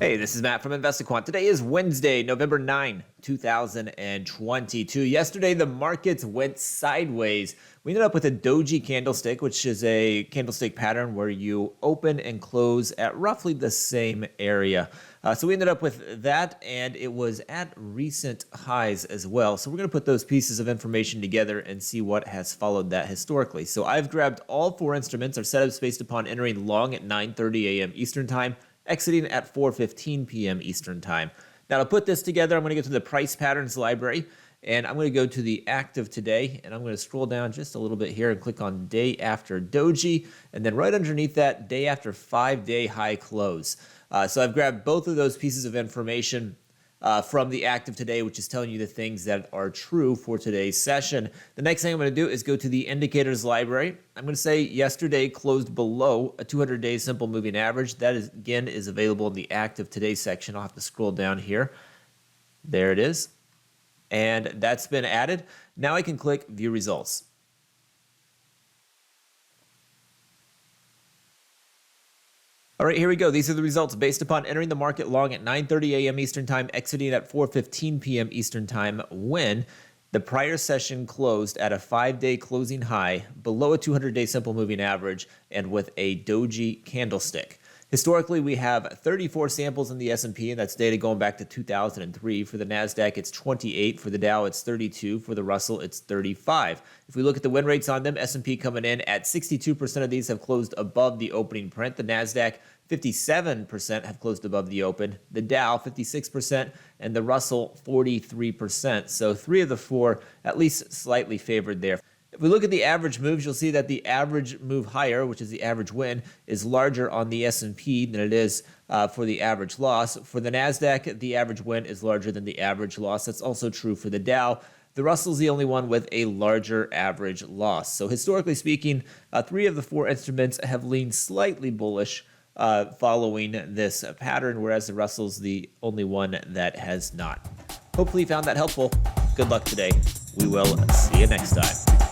Hey, this is Matt from InvestiQuant. Today is Wednesday, November 9, 2022. Yesterday, the markets went sideways. We ended up with a doji candlestick, which is a candlestick pattern where you open and close at roughly the same area. So we ended up with that, and it was at recent highs as well. So we're going to put those pieces of information together and see what has followed that historically. So I've grabbed all four instruments. Our setup is based upon entering long at 9:30 a.m. Eastern Time, exiting at 4:15 p.m. Eastern Time. Now, to put this together, I'm going to go to the price patterns library, and I'm going to go to the active today, and I'm going to scroll down just a little bit here and click on day after doji, and then right underneath that, day after 5-day high close. So I've grabbed both of those pieces of information from the active today, which is telling you the things that are true for today's session. The next thing I'm going to do is go to the indicators library. I'm going to say yesterday closed below a 200-day simple moving average. That is, again, is available in the active today section. I'll have to scroll down here. There it is. And that's been added. Now I can click view results. All right, here we go. These are the results based upon entering the market long at 9:30 a.m. Eastern Time, exiting at 4:15 p.m. Eastern Time, when the prior session closed at a 5-day closing high below a 200-day simple moving average and with a doji candlestick. Historically, we have 34 samples in the S&P, and that's data going back to 2003. For the NASDAQ, it's 28. For the Dow, it's 32. For the Russell, it's 35. If we look at the win rates on them, S&P coming in at 62% of these have closed above the opening print. The NASDAQ, 57% have closed above the open. The Dow, 56%, and the Russell, 43%. So 3 of the 4 at least slightly favored there. If we look at the average moves, you'll see that the average move higher, which is the average win, is larger on the S&P than it is for the average loss. For the NASDAQ, the average win is larger than the average loss. That's also true for the Dow. The Russell's the only one with a larger average loss. So historically speaking, 3 of the 4 instruments have leaned slightly bullish following this pattern, whereas the Russell's the only one that has not. Hopefully you found that helpful. Good luck today. We will see you next time.